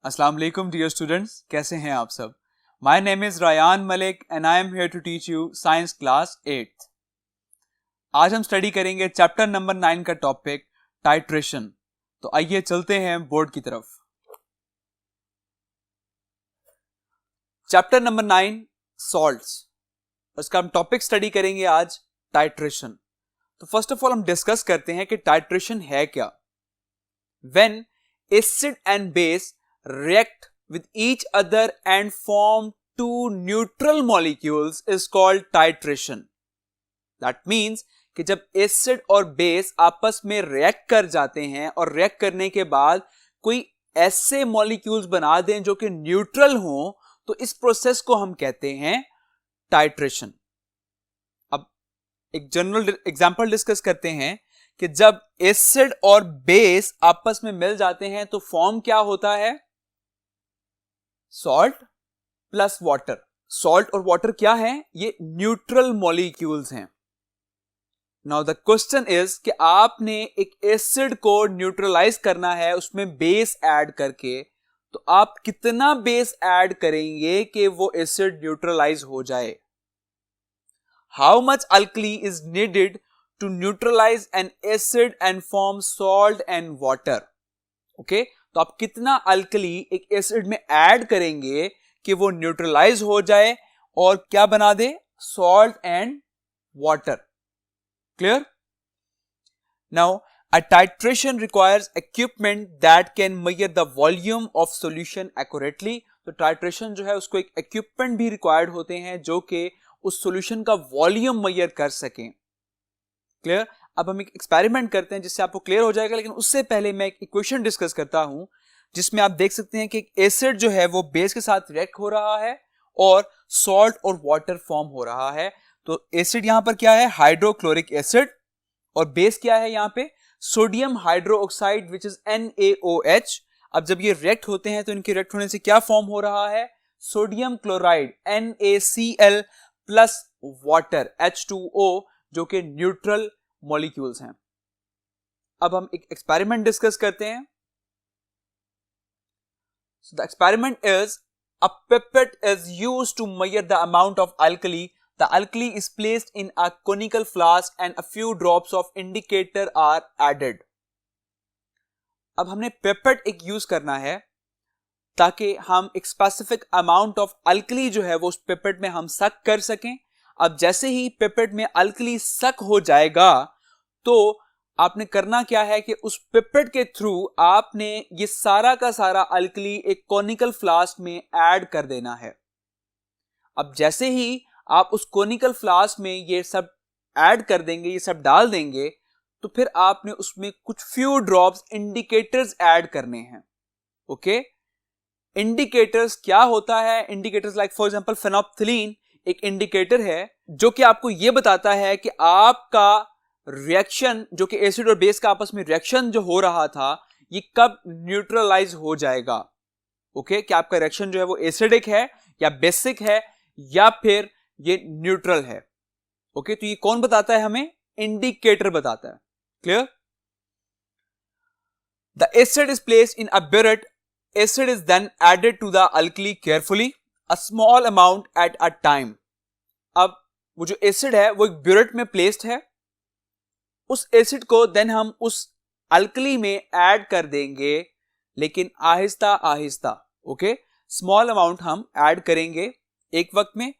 अस्सलाम वालेकुम dear students, कैसे हैं आप सब। My name is Rayan Malik and I am here to teach you science class 8th। आज हम स्टडी करेंगे चैप्टर नंबर 9 का टॉपिक टाइट्रेशन। तो आइए चलते हैं बोर्ड की तरफ। चैप्टर नंबर 9 सॉल्ट्स, उसका हम टॉपिक स्टडी करेंगे आज टाइट्रेशन। तो फर्स्ट ऑफ ऑल हम डिस्कस करते हैं कि टाइट्रेशन है क्या। When acid and base react with each other and form two neutral molecules is called titration. That means कि जब एसिड और बेस आपस में रिएक्ट कर जाते हैं और रिएक्ट करने के बाद कोई ऐसे मॉलिक्यूल्स बना दें जो कि न्यूट्रल हों, तो इस प्रोसेस को हम कहते हैं टाइट्रेशन। अब एक जनरल एग्जांपल डिस्कस करते हैं कि जब एसिड और बेस आपस में मिल जाते हैं तो फॉर्म क्या होता है, सॉल्ट प्लस वाटर। सॉल्ट और वाटर क्या है, ये न्यूट्रल मॉलिक्यूल्स हैं। नाउ द क्वेश्चन इज कि आपने एक एसिड को न्यूट्रलाइज करना है उसमें बेस ऐड करके, तो आप कितना बेस ऐड करेंगे कि वो एसिड न्यूट्रलाइज हो जाए। How much alkali is needed to neutralize an acid and form salt and water. Okay, तो आप कितना अल्कली एक एसिड में ऐड करेंगे कि वो न्यूट्रलाइज हो जाए और क्या बना दे, salt and water. Clear. Now a titration requires equipment that can measure the volume of solution accurately. तो टाइट्रेशन जो है उसको एक इक्विपमेंट भी रिक्वायर्ड होते हैं जो कि उस सॉल्यूशन का वॉल्यूम मेजर कर सकें। क्लियर। अब हम एक एक्सपेरिमेंट करते हैं जिससे आपको क्लियर हो जाएगा, लेकिन उससे पहले मैं एक इक्वेशन डिस्कस करता हूं जिसमें आप देख सकते हैं कि एक एसिड जो है वो बेस के साथ रिएक्ट हो रहा है और सॉल्ट और वाटर फॉर्म हो रहा है। तो एसिड यहां पर क्या है, हाइड्रोक्लोरिक एसिड, और बेस क्या है यहां पे, sodium hydroxide which is NaOH। अब जब ये रिएक्ट होते हैं तो इनके रिएक्ट होने से क्या फॉर्म हो रहा है, sodium chloride NaCl plus water H2O, जो कि न्यूट्रल मॉलिक्यूल्स हैं। अब हम एक एक्सपेरिमेंट डिस्कस करते हैं। So the experiment is a pipette is used to measure the amount of alkali. The alkali is placed in a conical flask and a few drops of indicator are added. अब हमने pipette एक use करना है ताकि हम एक specific amount of alkali जो है वो उस पिपेट में हम सक कर सकें। अब जैसे ही पिपेट में अल्कली सक हो जाएगा तो आपने करना क्या है कि उस पिपेट के थ्रू आपने ये सारा का सारा अल्कली एक कोनिकल फ्लास्क में ऐड कर देना है। अब जैसे ही आप उस कोनिकल फ्लास्क में ये सब ऐड कर देंगे, ये सब डाल देंगे, तो फिर आपने उसमें कुछ फ्यू ड्रॉप्स इंडिकेटर्स ऐड करने हैं। ओके, इंडिकेटर्स क्या होता है, इंडिकेटर्स लाइक फॉर एग्जांपल फेनोल्फथलीन एक इंडिकेटर है जो कि आपको यह बताता है कि आपका रिएक्शन जो कि एसिड और बेस का आपस में रिएक्शन जो हो रहा था ये कब न्यूट्रलाइज हो जाएगा। ओके, क्या आपका रिएक्शन जो है वो एसिडिक है या बेसिक है या फिर ये न्यूट्रल है। ओके, तो ये कौन बताता है हमें, इंडिकेटर बताता है। Clear. The acid is placed in a burette. Acid is then added to the alkali carefully, a small amount at a time. अब वो जो एसिड है वो एक burette में प्लेस्ड है, उस एसिड को देन हम उस अल्कली में ऐड कर देंगे, लेकिन आहिस्ता आहिस्ता। ओके, स्मॉल अमाउंट हम ऐड करेंगे एक वक्त में।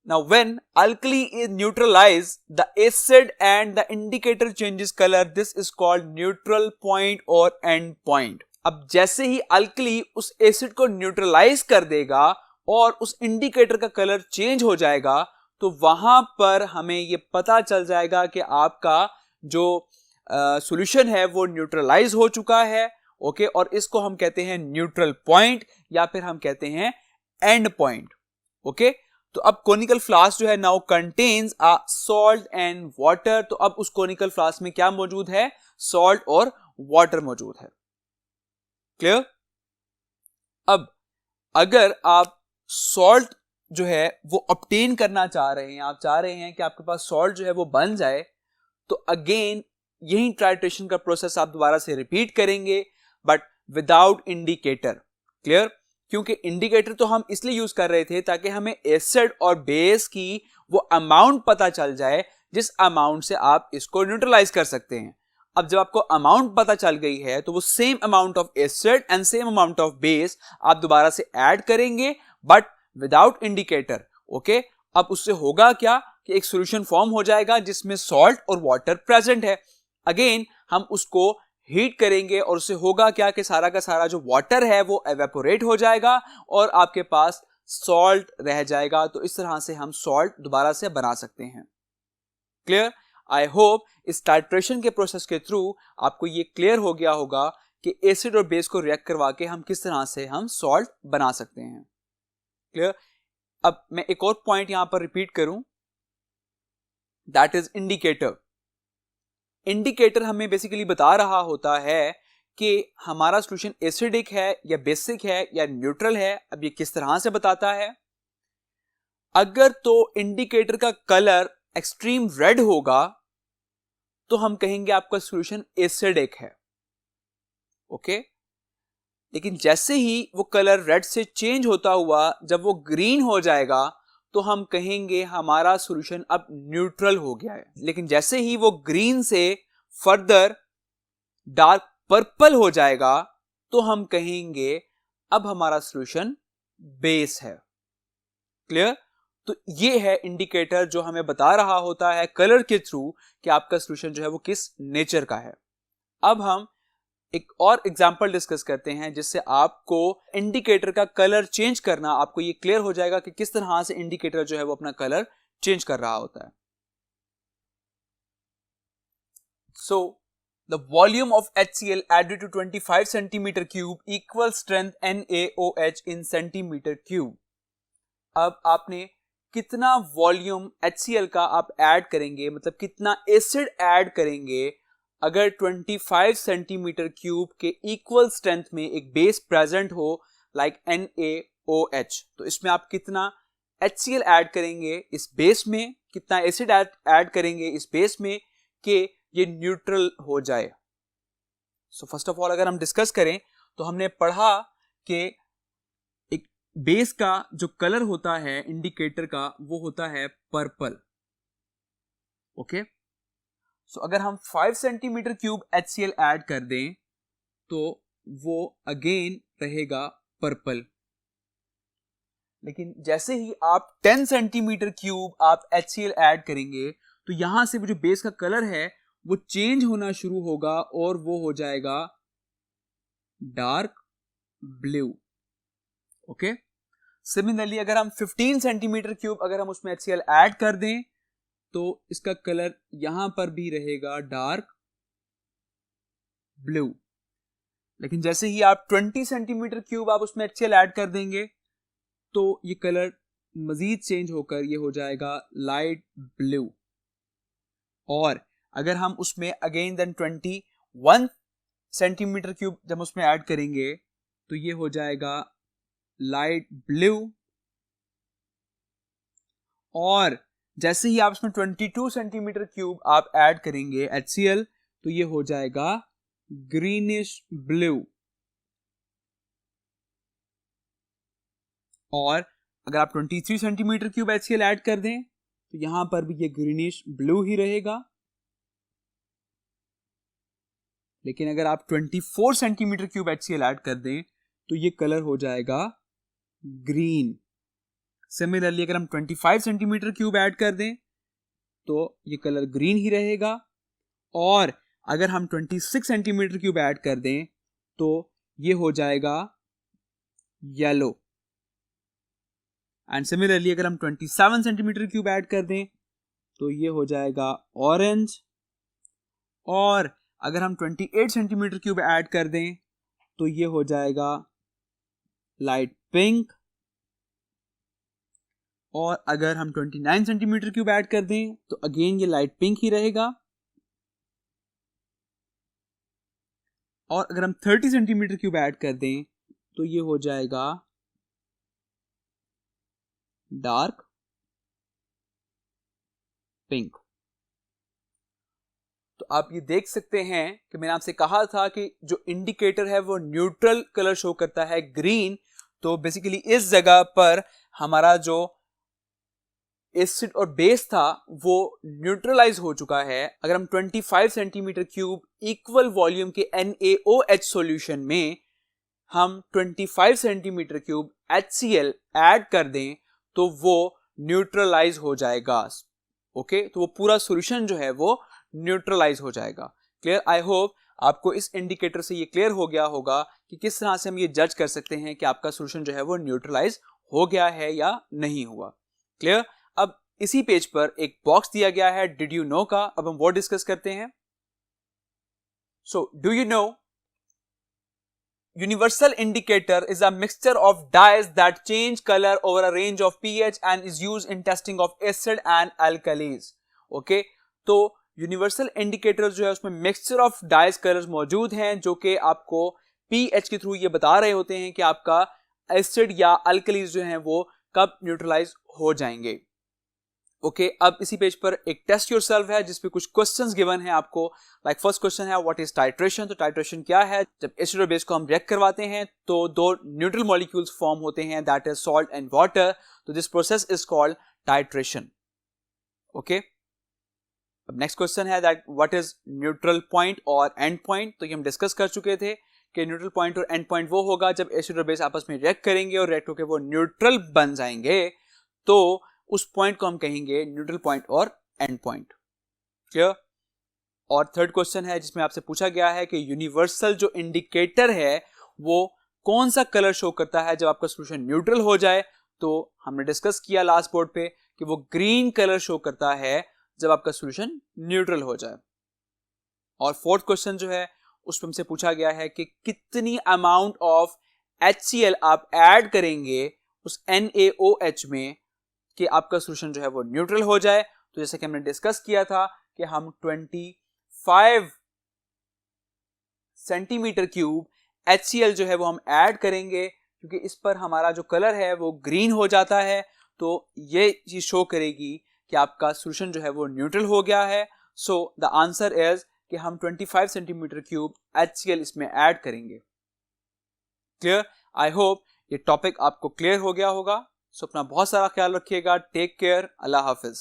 Now when alkali is neutralize the acid and the indicator changes colour, this is called neutral point और एंड पॉइंट। अब जैसे ही अल्कली उस एसिड को न्यूट्रलाइज कर देगा और उस इंडिकेटर का कलर चेंज हो जाएगा, तो वहां पर हमें ये पता चल जाएगा कि आपका जो सॉल्यूशन है वो न्यूट्रलाइज हो चुका है। ओके, और इसको हम कहते हैं न्यूट्रल पॉइंट या फिर हम कहते हैं एंड पॉइंट। ओके, तो अब कोनिकल फ्लास्क जो है now contains a salt and water. तो अब उस कोनिकल फ्लास्क में क्या मौजूद है, सॉल्ट और वाटर मौजूद है। क्लियर। अब अगर आप सॉल्ट जो है वो ऑब्टेन करना चाह रहे हैं, आप चाह रहे हैं कि आपके पास सॉल्ट जो है वो बन जाए, तो अगेन यही टाइट्रेशन का प्रोसेस आप दोबारा से रिपीट करेंगे बट विदाउट इंडिकेटर। क्लियर? क्योंकि इंडिकेटर तो हम इसलिए यूज कर रहे थे ताकि हमें एसिड और बेस की वो अमाउंट पता चल जाए जिस अमाउंट से आप इसको न्यूट्रलाइज कर सकते हैं। अब जब आपको अमाउंट पता चल गई है तो वो same amount of acid and same amount of base आप दोबारा से ऐड करेंगे, बट विदाउट इंडिकेटर। ओके, अब उससे होगा क्या कि एक सॉल्यूशन फॉर्म हो जाएगा जिसमें सॉल्ट और वाटर प्रेजेंट है। अगेन हम उसको हीट करेंगे और उससे होगा क्या कि सारा का सारा जो वाटर है वो एवेपोरेट हो जाएगा और आपके पास सॉल्ट रह जाएगा। तो इस तरह से हम सॉल्ट दोबारा से बना सकते हैं। क्लियर? आई होप इस टाइट्रेशन के प्रोसेस के थ्रू आपको ये क्लियर हो गया होगा कि एसिड और बेस को रिएक्ट करवा के हम किस तरह से हम सॉल्ट बना सकते हैं। क्लियर? अब मैं एक और पॉइंट यहां पर रिपीट करूं, दैट इज इंडिकेटर। इंडिकेटर हमें बेसिकली बता रहा होता है कि हमारा सॉल्यूशन एसिडिक है या बेसिक है या न्यूट्रल है। अब ये किस तरह से बताता है? अगर तो इंडिकेटर का कलर एक्सट्रीम रेड होगा तो हम कहेंगे आपका सॉल्यूशन एसिडिक है। ओके, लेकिन जैसे ही वो कलर रेड से चेंज होता हुआ जब वो ग्रीन हो जाएगा तो हम कहेंगे हमारा सॉल्यूशन अब न्यूट्रल हो गया है। लेकिन जैसे ही वो ग्रीन से फर्दर डार्क पर्पल हो जाएगा तो हम कहेंगे अब हमारा सॉल्यूशन बेस है। क्लियर? तो ये है इंडिकेटर जो हमें बता रहा होता है कलर के थ्रू कि आपका सॉल्यूशन जो है वो किस नेचर का है। अब हम एक और एग्जांपल डिस्कस करते हैं जिससे आपको इंडिकेटर का कलर चेंज करना आपको ये क्लियर हो जाएगा कि किस तरह से इंडिकेटर जो है वो अपना कलर चेंज कर रहा होता है। So the volume of HCl added to 25 centimetre cube equal strength NaOH in centimetre cube. अब आपने कितना वॉल्यूम HCl का आप ऐड करेंगे, मतलब कितना एसिड ऐड करेंगे अगर 25 सेंटीमीटर क्यूब के इक्वल स्ट्रेंथ में एक बेस प्रेजेंट हो लाइक NaOH, तो इसमें आप कितना HCl ऐड करेंगे इस बेस में, कितना एसिड ऐड करेंगे इस बेस में कि ये न्यूट्रल हो जाए। सो फर्स्ट ऑफ ऑल अगर हम डिस्कस करें तो हमने पढ़ा कि एक बेस का जो कलर होता है इंडिकेटर का वो होता है पर्पल। ओके, सो अगर हम 5 सेंटीमीटर क्यूब HCl ऐड कर दें तो वो अगेन रहेगा पर्पल। लेकिन जैसे ही आप 10 सेंटीमीटर क्यूब आप HCl ऐड करेंगे तो यहां से वो जो बेस का कलर है वो चेंज होना शुरू होगा और वो हो जाएगा डार्क ब्लू। ओके, सिमिलरली अगर हम 15 सेंटीमीटर क्यूब अगर हम उसमें HCl ऐड कर दें तो इसका कलर यहां पर भी रहेगा डार्क ब्लू। लेकिन जैसे ही आप 20 सेंटीमीटर क्यूब आप उसमें HCl ऐड कर देंगे तो ये कलर मजीद चेंज होकर ये हो जाएगा लाइट ब्लू। और अगर हम उसमें अगेन देन 21 सेंटीमीटर क्यूब जब उसमें ऐड करेंगे तो ये हो जाएगा लाइट ब्लू। और जैसे ही आप इसमें 22 सेंटीमीटर क्यूब आप ऐड करेंगे HCl तो ये हो जाएगा ग्रीनिश ब्लू। और अगर आप 23 सेंटीमीटर क्यूब HCl ऐड कर दें तो यहां पर भी ये ग्रीनिश ब्लू ही रहेगा। लेकिन अगर आप 24 सेंटीमीटर क्यूब HCl ऐड कर दें तो ये कलर हो जाएगा ग्रीन। सिमिलरली अगर हम 25 सेंटीमीटर क्यूब ऐड कर दें तो ये कलर ग्रीन ही रहेगा। और अगर हम 26 सेंटीमीटर क्यूब ऐड कर दें तो ये हो जाएगा येलो। एंड सिमिलरली अगर हम 27 सेंटीमीटर क्यूब ऐड कर दें तो ये हो जाएगा ऑरेंज। और अगर हम 28 सेंटीमीटर क्यूब ऐड कर दें तो ये हो जाएगा लाइट पिंक। और अगर हम 29 सेंटीमीटर क्यूब ऐड कर दें तो अगेन ये लाइट पिंक ही रहेगा। और अगर हम 30 सेंटीमीटर क्यूब ऐड कर दें तो ये हो जाएगा डार्क पिंक। तो आप ये देख सकते हैं कि मैंने आपसे कहा था कि जो इंडिकेटर है वो न्यूट्रल कलर शो करता है, ग्रीन। तो बेसिकली इस जगह पर हमारा जो एसिड और बेस था वो न्यूट्रलाइज हो चुका है। अगर हम 25 सेंटीमीटर क्यूब इक्वल वॉल्यूम के NaOH सॉल्यूशन में हम 25 सेंटीमीटर क्यूब HCl ऐड कर दें तो वो न्यूट्रलाइज हो जाएगा। ओके, तो वो पूरा सॉल्यूशन जो है वो न्यूट्रलाइज हो जाएगा। क्लियर? आई होप आपको इस इंडिकेटर से ये क्लियर हो गया होगा कि किस तरह से हम ये जज कर सकते हैं कि आपका सॉल्यूशन जो है वो न्यूट्रलाइज हो गया है या नहीं हुआ। क्लियर? अब इसी पेज पर एक बॉक्स दिया गया है डिड यू नो का, अब हम वो डिस्कस करते हैं। So do you know universal indicator is a mixture of dyes that change color over a range of pH and is used in testing of acid and alkalis. Okay, तो universal indicator जो है उसमें mixture of dies colours मौजूद हैं जो कि आपको pH के थ्रू ये बता रहे होते हैं कि आपका एसिड या अल्कलीज जो हैं वो कब न्यूट्रलाइज हो जाएंगे। ओके, अब इसी पेज पर एक टेस्ट योरसेल्फ है जिसपे कुछ क्वेश्चंस गिवन है आपको। लाइक फर्स्ट क्वेश्चन है व्हाट इज टाइट्रेशन। तो टाइट्रेशन क्या है? जब एसिड और बेस को हम रिएक्ट करवाते हैं तो दो न्यूट्रल मॉलिक्यूल्स फॉर्म होते हैं, that is salt and water. तो this process is called titration. Okay, अब नेक्स्ट क्वेश्चन है that what is neutral point और एंड पॉइंट। तो ये हम डिस्कस कर चुके थे कि न्यूट्रल पॉइंट और एंड पॉइंट वो होगा जब एसिड और बेस आपस में रिएक्ट करेंगे और रिएक्ट होकर वो न्यूट्रल बन जाएंगे, तो उस पॉइंट को हम कहेंगे न्यूट्रल पॉइंट और एंड पॉइंट। क्लियर? और थर्ड क्वेश्चन है जिसमें आपसे पूछा गया है कि यूनिवर्सल जो इंडिकेटर है वो कौन सा कलर शो करता है जब आपका सॉल्यूशन न्यूट्रल हो जाए। तो हमने डिस्कस किया लास्ट बोर्ड पे कि वो ग्रीन कलर शो करता है जब आपका सॉल्यूशन न्यूट्रल हो जाए। और फोर्थ क्वेश्चन जो है उसमें हमसे पूछा गया है कि कितनी अमाउंट ऑफ HCl आप ऐड करेंगे उस NaOH में कि आपका सॉल्यूशन जो है वो न्यूट्रल हो जाए। तो जैसे कि हमने डिस्कस किया था कि हम 25 सेंटीमीटर क्यूब HCl जो है वो हम ऐड करेंगे, क्योंकि इस पर हमारा जो कलर है वो ग्रीन हो जाता है। तो ये चीज शो करेगी कि आपका सॉल्यूशन जो है वो न्यूट्रल हो गया है। सो द आंसर इज कि हम 25 सेंटीमीटर क्यूब HCl इसमें ऐड करेंगे। क्लियर? आई होप ये टॉपिक आपको क्लियर हो गया होगा। सो अपना बहुत सारा ख्याल रखिएगा। Take care. अल्लाह हाफिज।